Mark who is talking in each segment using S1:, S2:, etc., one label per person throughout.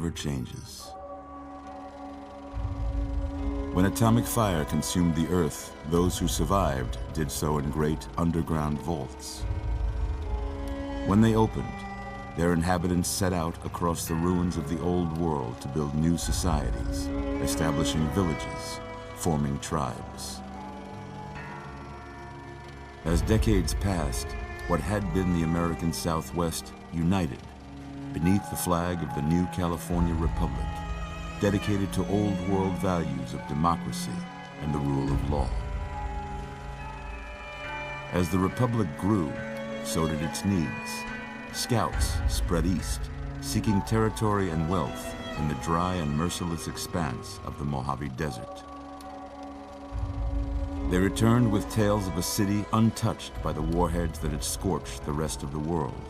S1: never changes. When atomic fire consumed the Earth, those who survived did so in great underground vaults. When they opened, their inhabitants set out across the ruins of the old world to build new societies, establishing villages, forming tribes. As decades passed, what had been the American Southwest united beneath the flag of the new California Republic, dedicated to old world values of democracy and the rule of law. As the Republic grew, so did its needs. Scouts spread east, seeking territory and wealth in the dry and merciless expanse of the Mojave Desert. They returned with tales of a city untouched by the warheads that had scorched the rest of the world,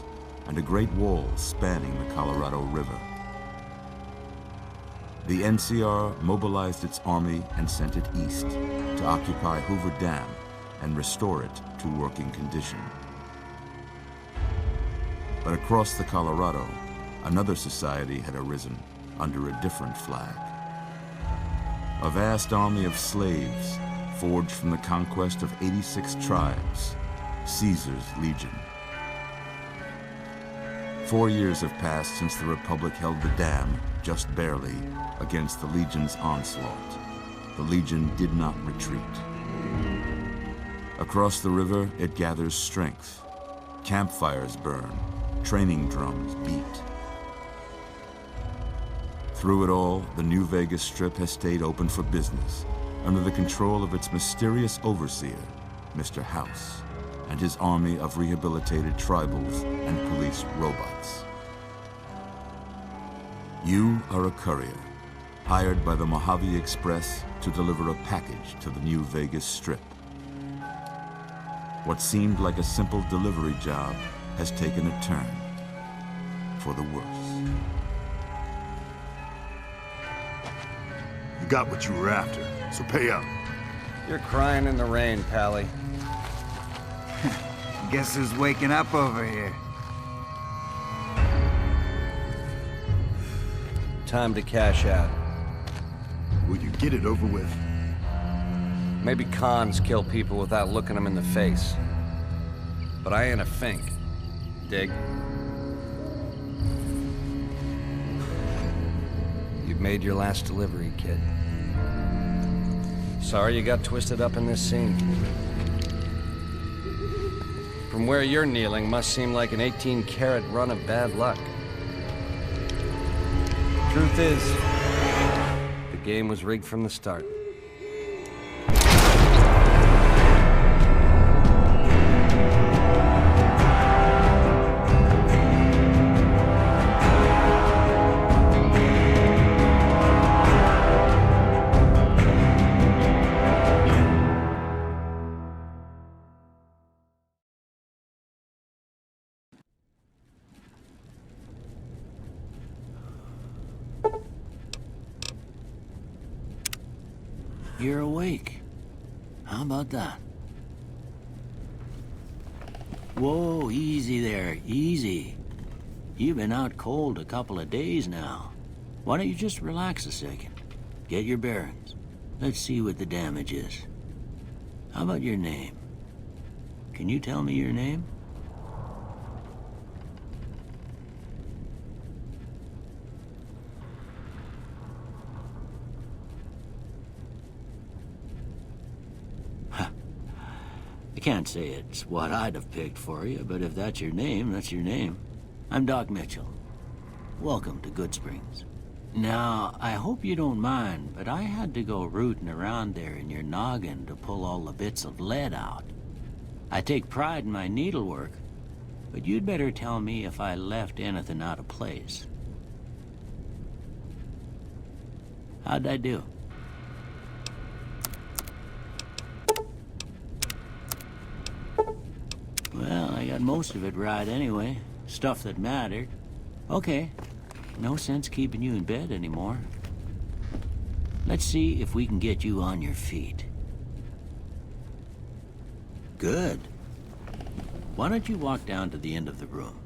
S1: and a great wall spanning the Colorado River. The NCR mobilized its army and sent it east to occupy Hoover Dam and restore it to working condition. But across the Colorado, another society had arisen under a different flag. A vast army of slaves forged from the conquest of 86 tribes, Caesar's Legion. 4 years have passed since the Republic held the dam, just barely, against the Legion's onslaught. The Legion did not retreat. Across the river, it gathers strength. Campfires burn, training drums beat. Through it all, the New Vegas Strip has stayed open for business, under the control of its mysterious overseer, Mr. House, and his army of rehabilitated tribals and police robots. You are a courier, hired by the Mojave Express to deliver a package to the New Vegas Strip. What seemed like a simple delivery job has taken a turn for the worse.
S2: You got what you were after, so pay up.
S3: You're crying in the rain, Pally.
S4: Guess who's waking up over here?
S3: Time to cash out.
S2: Will you get it over with?
S3: Maybe cons kill people without looking them in the face. But I ain't a fink. Dig? You've made your last delivery, kid. Sorry you got twisted up in this scene. From where you're kneeling must seem like an 18-carat run of bad luck. Truth is, the game was rigged from the start.
S5: You're awake. How about that? Whoa, easy there, easy. You've been out cold a couple of days now. Why don't you just relax a second? Get your bearings. Let's see what the damage is. How about your name? Can you tell me your name? I can't say it's what I'd have picked for you, but if that's your name, that's your name. I'm Doc Mitchell. Welcome to Goodsprings. Now, I hope you don't mind, but I had to go rooting around there in your noggin to pull all the bits of lead out. I take pride in my needlework, but you'd better tell me if I left anything out of place. How'd I do? Well, I got most of it right anyway. Stuff that mattered. Okay. No sense keeping you in bed anymore. Let's see if we can get you on your feet. Good. Why don't you walk down to the end of the room?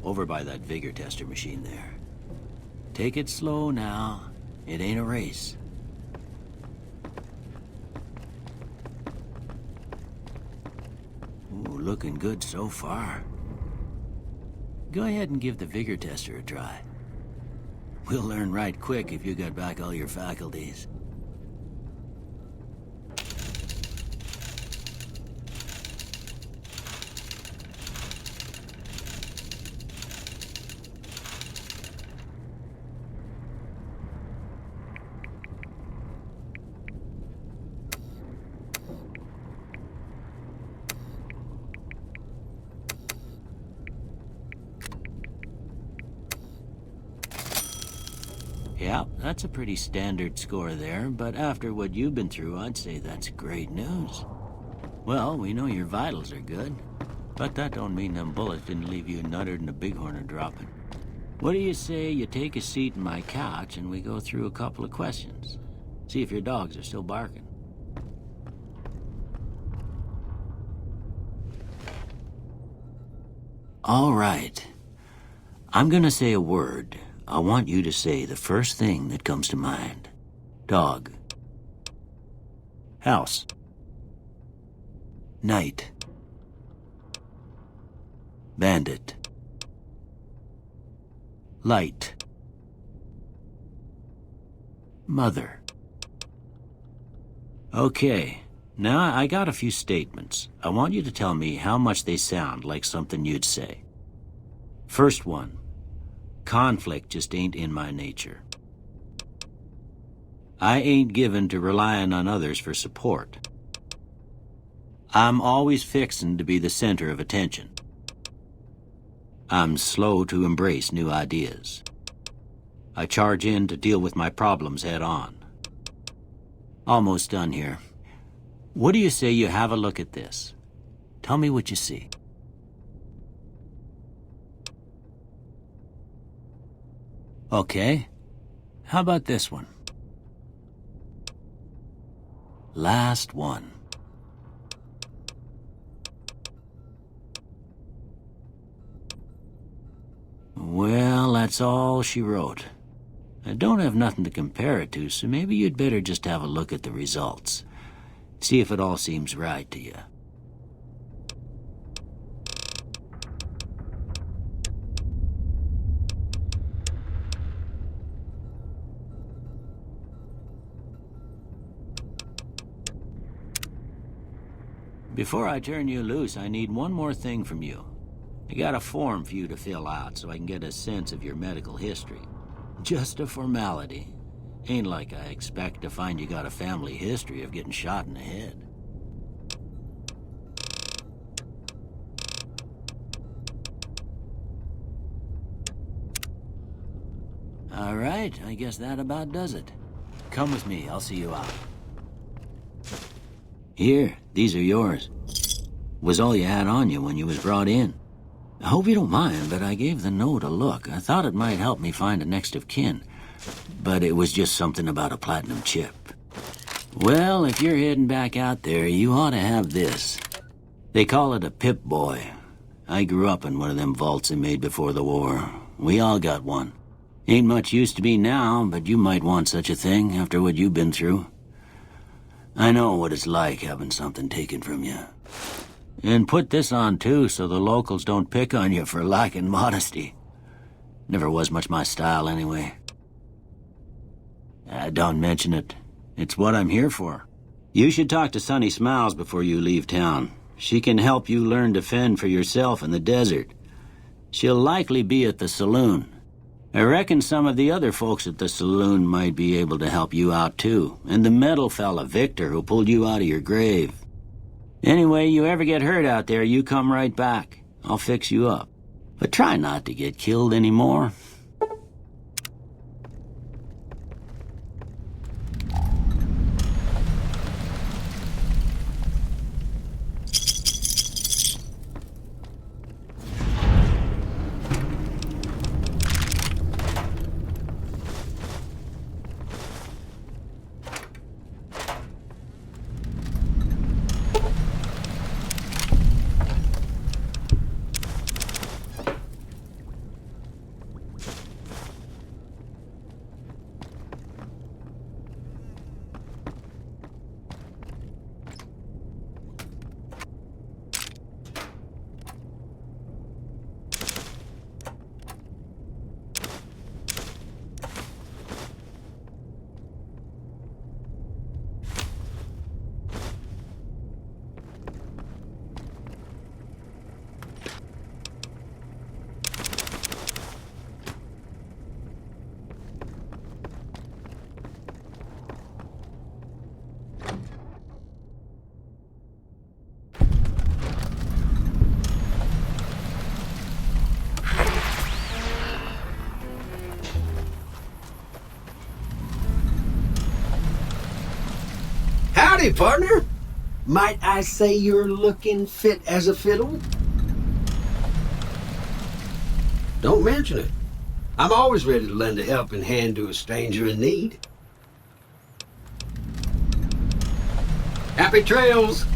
S5: Over by that vigor tester machine there. Take it slow now. It ain't a race. Ooh, looking good so far. Go ahead and give the vigor tester a try. We'll learn right quick if you got back all your faculties. Yeah, that's a pretty standard score there, but after what you've been through, I'd say that's great news. Well, we know your vitals are good, but that don't mean them bullets didn't leave you nuttered and a bighorn are dropping. What do you say you take a seat in my couch and we go through a couple of questions? See if your dogs are still barking. All right. I'm gonna say a word. I want you to say the first thing that comes to mind. Dog. House. Night. Bandit. Light. Mother. Okay, now I got a few statements. I want you to tell me how much they sound like something you'd say. First one. Conflict just ain't in my nature. I ain't given to relying on others for support. I'm always fixin' to be the center of attention. I'm slow to embrace new ideas. I charge in to deal with my problems head on. Almost done here. What do you say you have a look at this? Tell me what you see. Okay. How about this one? Last one. Well, that's all she wrote. I don't have nothing to compare it to, so maybe you'd better just have a look at the results. See if it all seems right to you. Before I turn you loose, I need one more thing from you. I got a form for you to fill out so I can get a sense of your medical history. Just a formality. Ain't like I expect to find you got a family history of getting shot in the head. All right, I guess that about does it. Come with me, I'll see you out. Here, these are yours. Was all you had on you when you was brought in. I hope you don't mind, but I gave the note a look. I thought it might help me find a next of kin. But it was just something about a platinum chip. Well, if you're heading back out there, you ought to have this. They call it a Pip-Boy. I grew up in one of them vaults they made before the war. We all got one. Ain't much use to be now, but you might want such a thing after what you've been through. I know what it's like having something taken from you. And put this on too, so the locals don't pick on you for lacking modesty. Never was much my style anyway. Don't mention it. It's what I'm here for. You should talk to Sunny Smiles before you leave town. She can help you learn to fend for yourself in the desert. She'll likely be at the saloon. I reckon some of the other folks at the saloon might be able to help you out too. And the metal fella, Victor, who pulled you out of your grave. Anyway, you ever get hurt out there, you come right back. I'll fix you up. But try not to get killed anymore.
S6: Howdy, partner. Might I say you're looking fit as a fiddle? Don't mention it. I'm always ready to lend a helping hand to a stranger in need. Happy trails!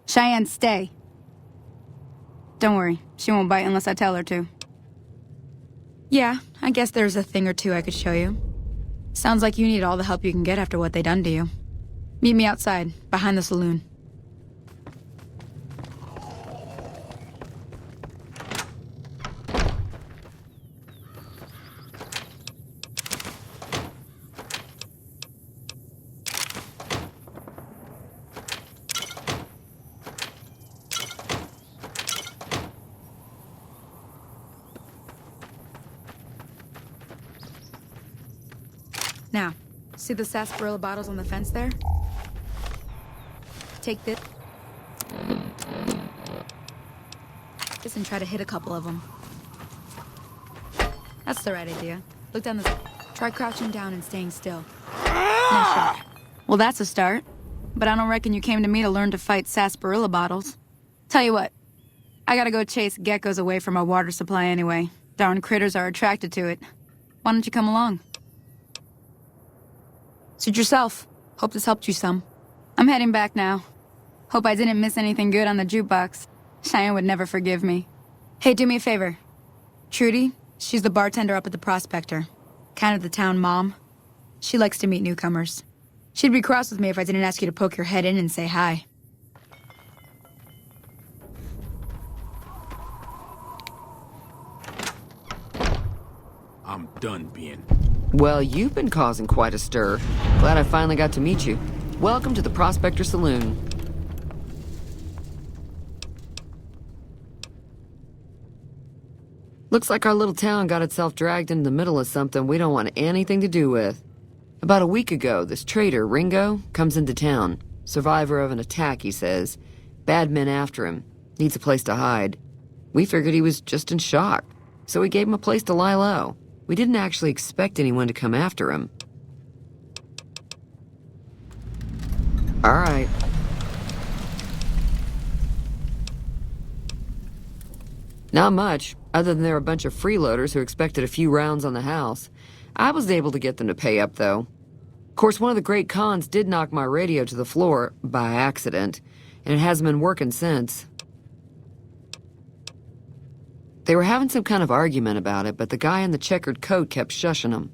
S7: Cheyenne, stay. Don't worry, she won't bite unless I tell her to. Yeah, I guess there's a thing or two I could show you. Sounds like you need all the help you can get after what they done to you. Meet me outside, behind the saloon. Now, see the sarsaparilla bottles on the fence there? Take this and try to hit a couple of them. That's the right idea. Look down the... Try crouching down and staying still. Nice shot. Well, that's a start. But I don't reckon you came to me to learn to fight sarsaparilla bottles. Tell you what, I gotta go chase geckos away from our water supply anyway. Darn critters are attracted to it. Why don't you come along? Suit yourself. Hope this helped you some. I'm heading back now. Hope I didn't miss anything good on the jukebox. Cheyenne would never forgive me. Hey, do me a favor. Trudy, she's the bartender up at the Prospector. Kind of the town mom. She likes to meet newcomers. She'd be cross with me if I didn't ask you to poke your head in and say hi.
S8: I'm done being...
S9: Well, you've been causing quite a stir. Glad I finally got to meet you. Welcome to the Prospector Saloon. Looks like our little town got itself dragged into the middle of something we don't want anything to do with. About a week ago, this trader, Ringo, comes into town. Survivor of an attack, he says. Bad men after him. Needs a place to hide. We figured he was just in shock, so we gave him a place to lie low. We didn't actually expect anyone to come after him. All right. Not much, other than they're a bunch of freeloaders who expected a few rounds on the house. I was able to get them to pay up, though. Of course, one of the great cons did knock my radio to the floor, by accident, and it hasn't been working since. They were having some kind of argument about it, but the guy in the checkered coat kept shushing them.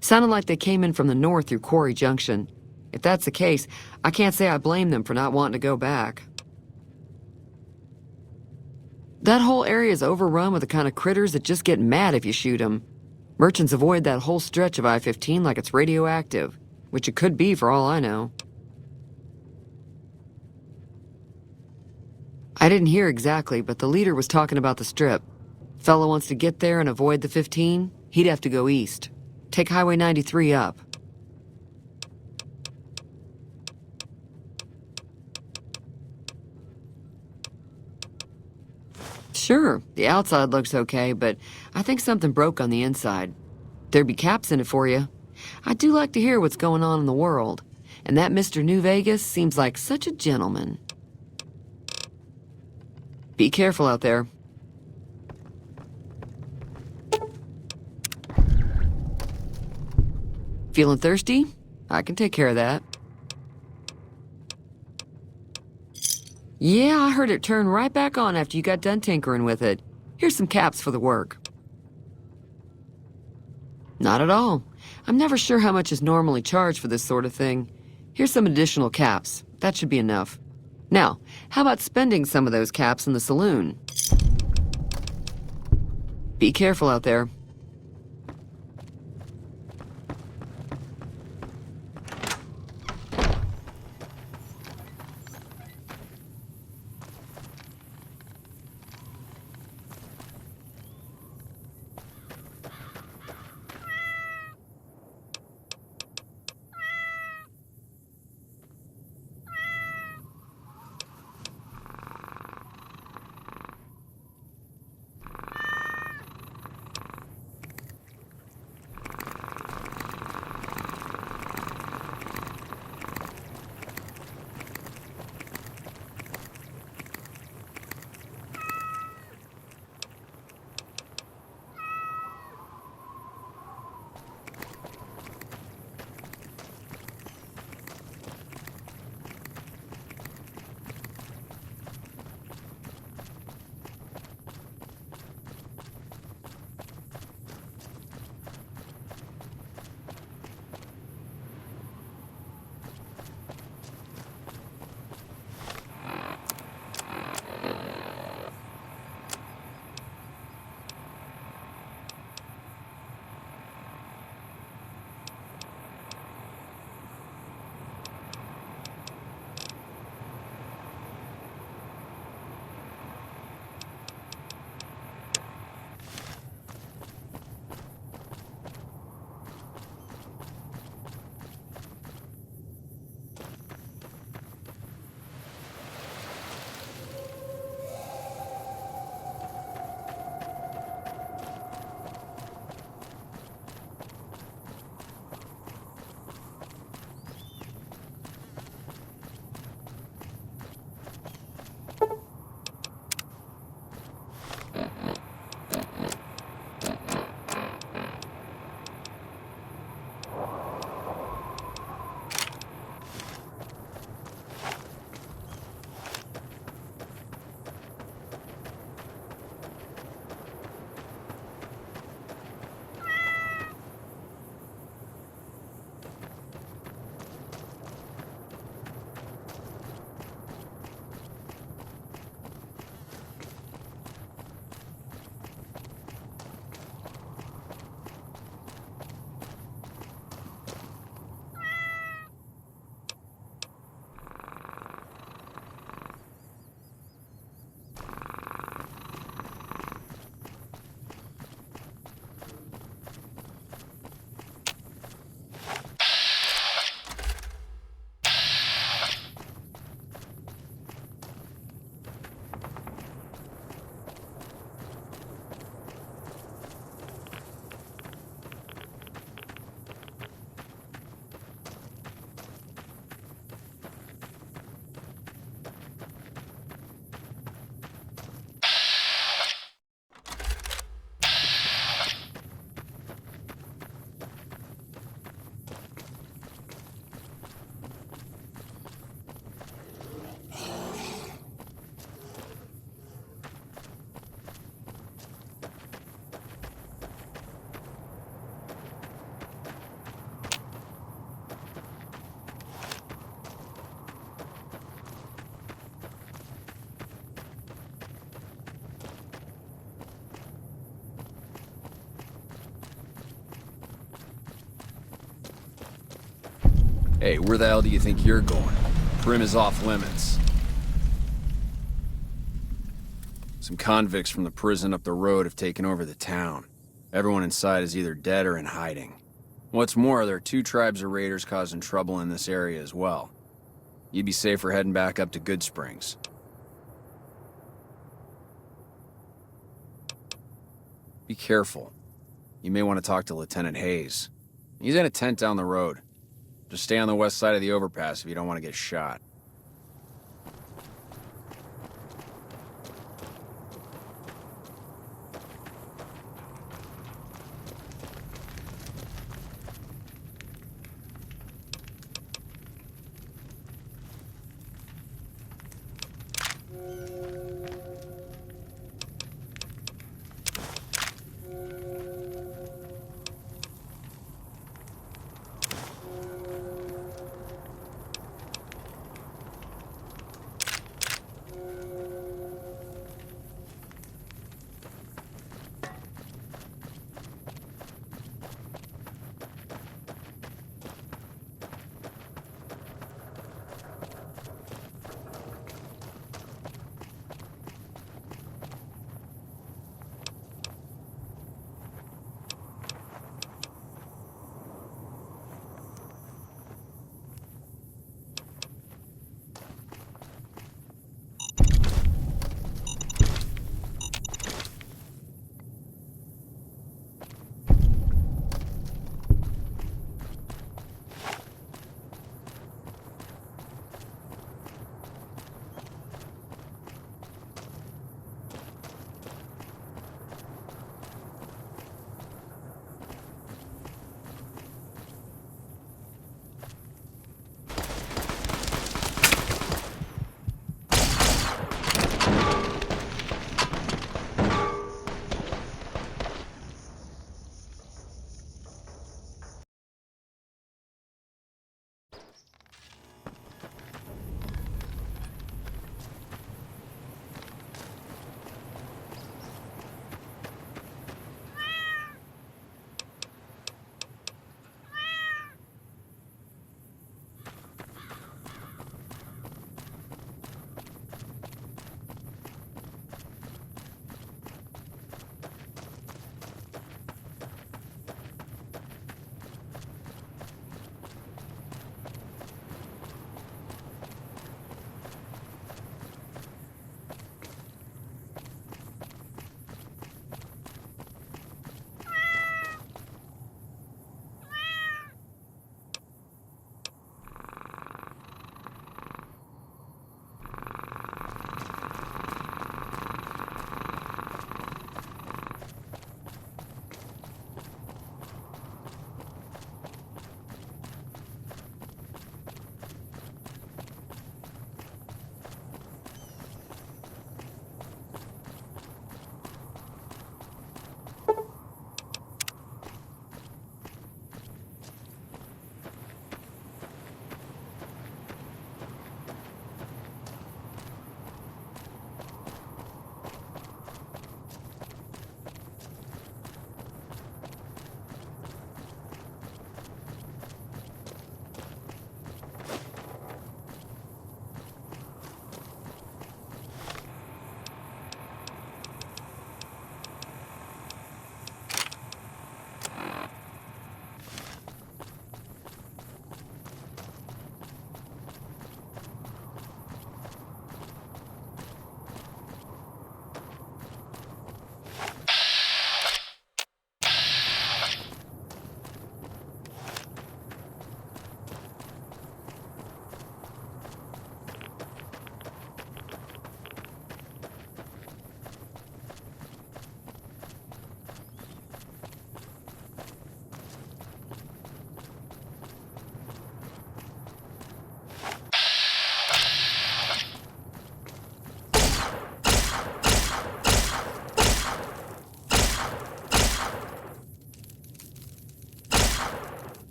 S9: Sounded like they came in from the north through Quarry Junction. If that's the case, I can't say I blame them for not wanting to go back. That whole area is overrun with the kind of critters that just get mad if you shoot them. Merchants avoid that whole stretch of I-15 like it's radioactive, which it could be for all I know. I didn't hear exactly, but the leader was talking about the Strip. Fellow wants to get there and avoid the 15, he'd have to go east. Take Highway 93 up. Sure, the outside looks okay, but I think something broke on the inside. There'd be caps in it for you. I do like to hear what's going on in the world, and that Mr. New Vegas seems like such a gentleman. Be careful out there. Feeling thirsty? I can take care of that. Yeah, I heard it turn right back on after you got done tinkering with it. Here's some caps for the work. Not at all. I'm never sure how much is normally charged for this sort of thing. Here's some additional caps. That should be enough. Now, how about spending some of those caps in the saloon? Be careful out there.
S8: Hey, where the hell do you think you're going? Primm is off limits. Some convicts from the prison up the road have taken over the town. Everyone inside is either dead or in hiding. What's more, there are 2 tribes of raiders causing trouble in this area as well. You'd be safer heading back up to Goodsprings. Be careful. You may want to talk to Lieutenant Hayes. He's in a tent down the road. Just stay on the west side of the overpass if you don't want to get shot.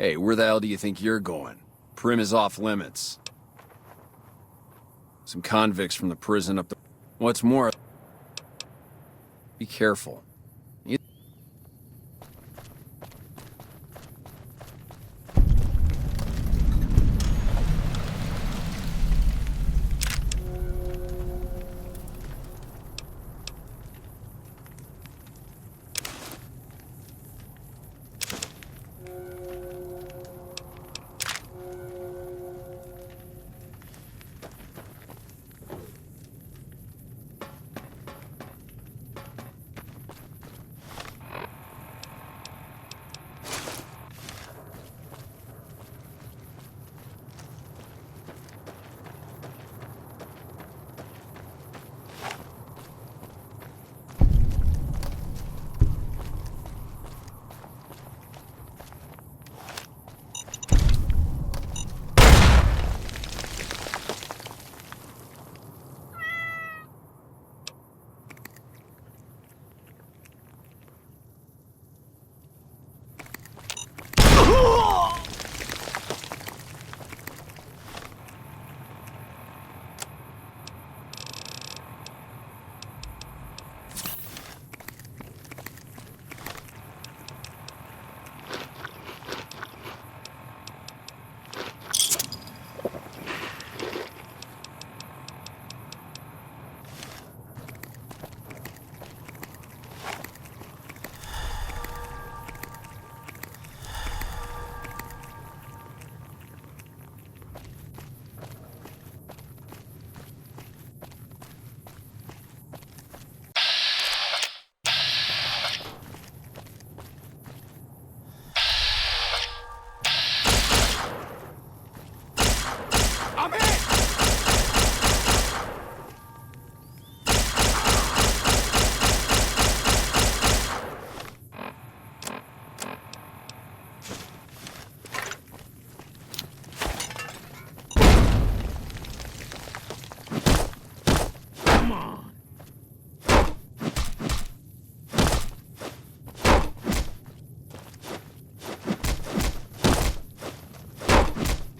S8: Hey, where the hell do you think you're going? Prim is off limits. Some convicts from the prison up the... What's more... Be careful.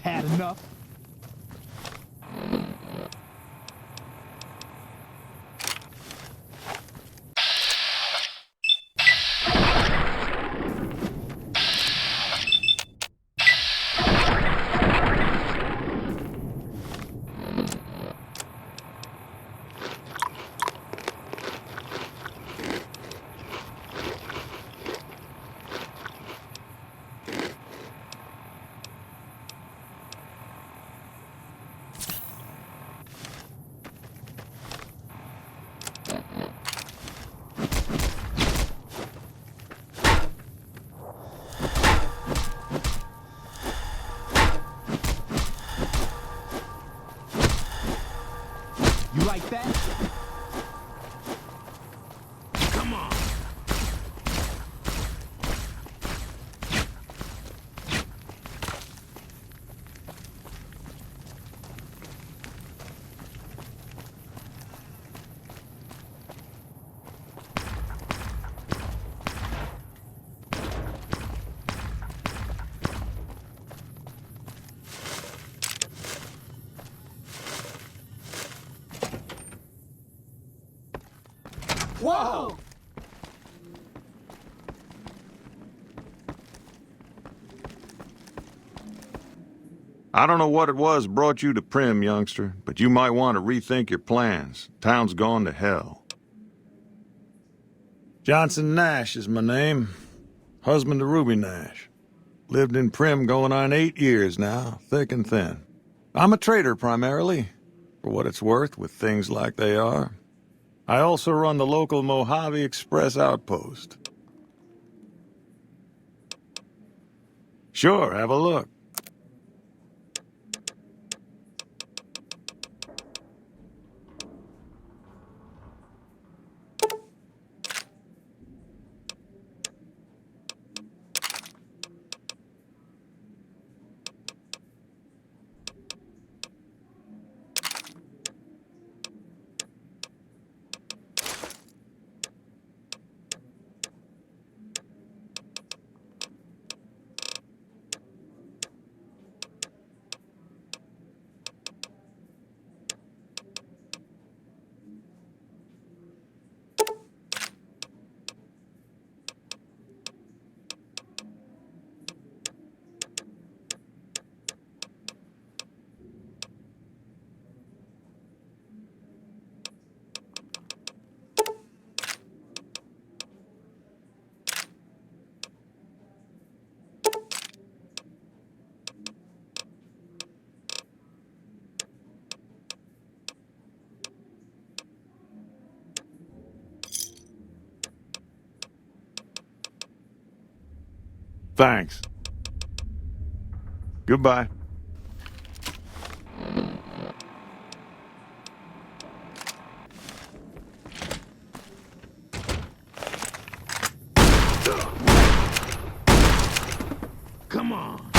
S10: Had enough? You like that? Come on. Whoa!
S2: I don't know what it was brought you to Prim, youngster, but you might want to rethink your plans. Town's gone to hell. Johnson Nash is my name. Husband to Ruby Nash. Lived in Prim going on 8 years now, thick and thin. I'm a trader primarily, for what it's worth with things like they are. I also run the local Mojave Express outpost. Sure, have a look. Thanks. Goodbye.
S10: Come on.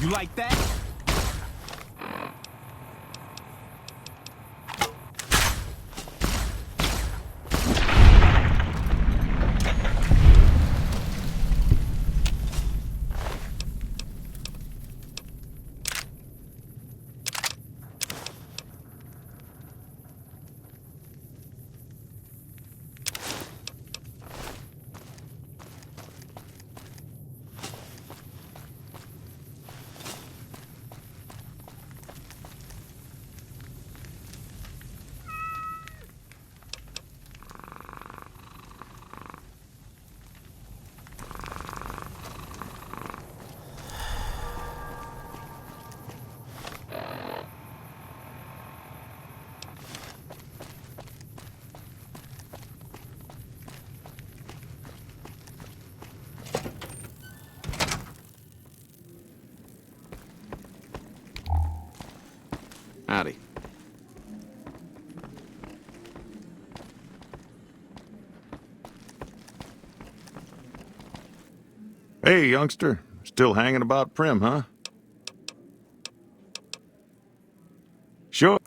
S10: You like that?
S8: Howdy.
S2: Hey, youngster. Still hanging about Prim, huh? Sure.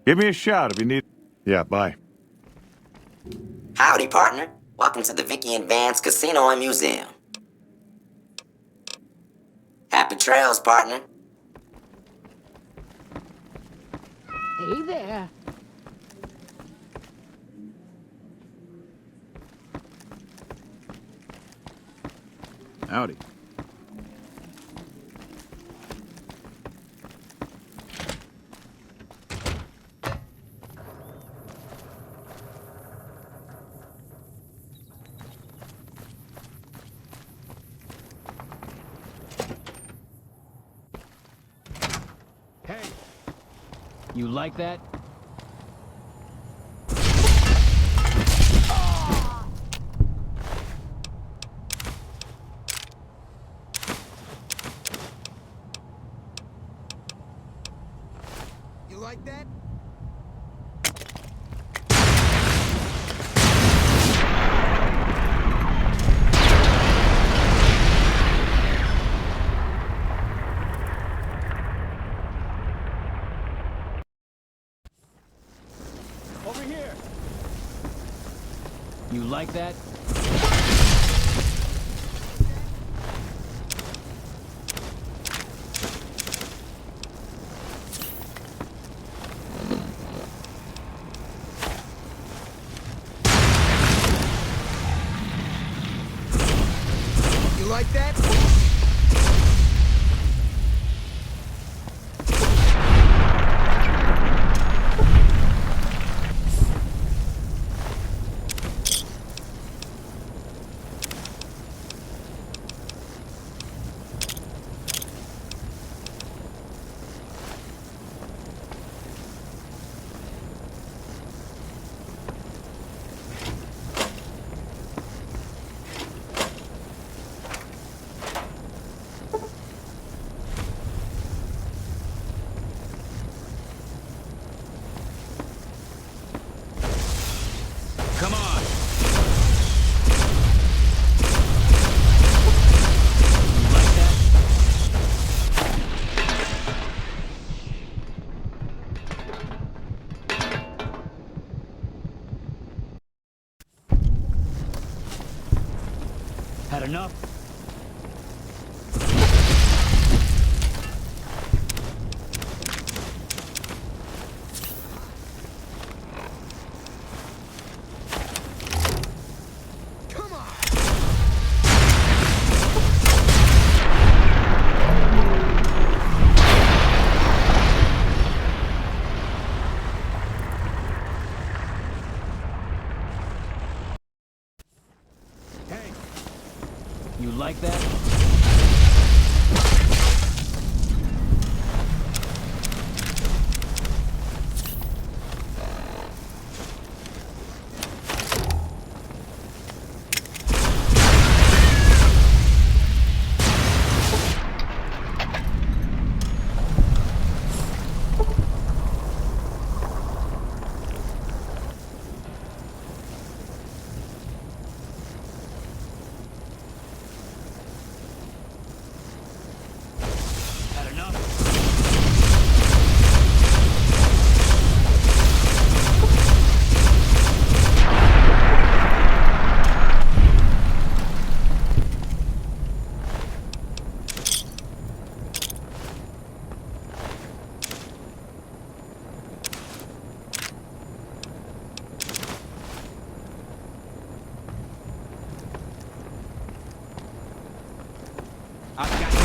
S2: Give me a shout if you need... Yeah, bye.
S11: Howdy, partner. Welcome to the Vicky and Vance Casino and Museum. Happy trails, partner.
S10: Hey there.
S8: Howdy.
S10: Hey. You like that? You like that? Over here. You like that? You like that? Come on. You like that? Had enough? You like that? Had enough? I've got you.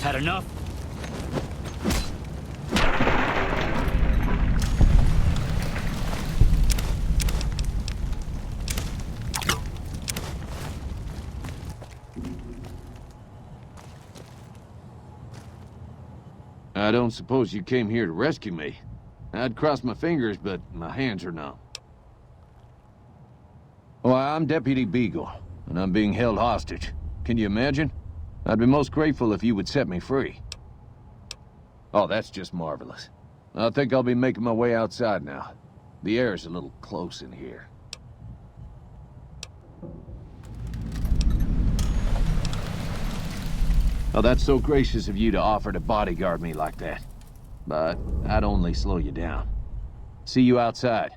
S10: Had enough?
S12: I don't suppose you came here to rescue me. I'd cross my fingers, but my hands are numb. Why, I'm Deputy Beagle, and I'm being held hostage. Can you imagine? I'd be most grateful if you would set me free. Oh, that's just marvelous. I think I'll be making my way outside now. The air's a little close in here. Oh, that's so gracious of you to offer to bodyguard me like that. But I'd only slow you down. See you outside.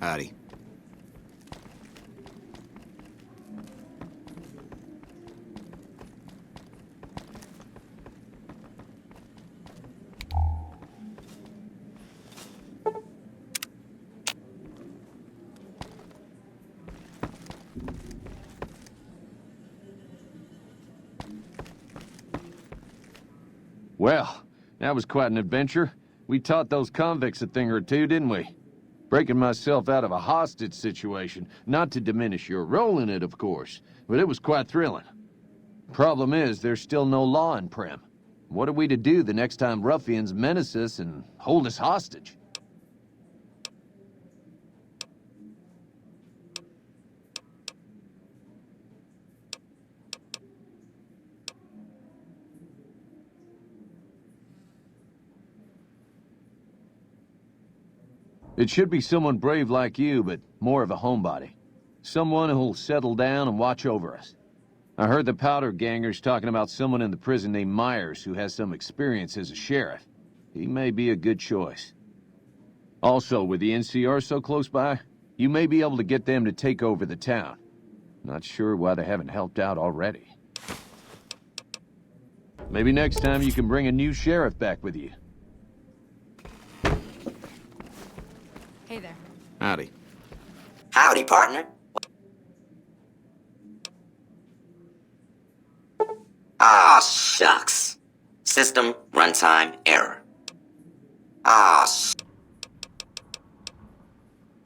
S3: Howdy.
S12: Well, that was quite an adventure. We taught those convicts a thing or two, didn't we? Breaking myself out of a hostage situation. Not to diminish your role in it, of course, but it was quite thrilling. Problem is, there's still no law in Primm. What are we to do the next time ruffians menace us and hold us hostage? It should be someone brave like you, but more of a homebody. Someone who'll settle down and watch over us. I heard the Powder Gangers talking about someone in the prison named Myers who has some experience as a sheriff. He may be a good choice. Also, with the NCR so close by, you may be able to get them to take over the town. Not sure why they haven't helped out already. Maybe next time you can bring a new sheriff back with you.
S7: Hey there.
S3: Howdy.
S11: Howdy, partner. Ah, shucks. System runtime error. Ah,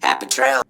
S11: Happy trail.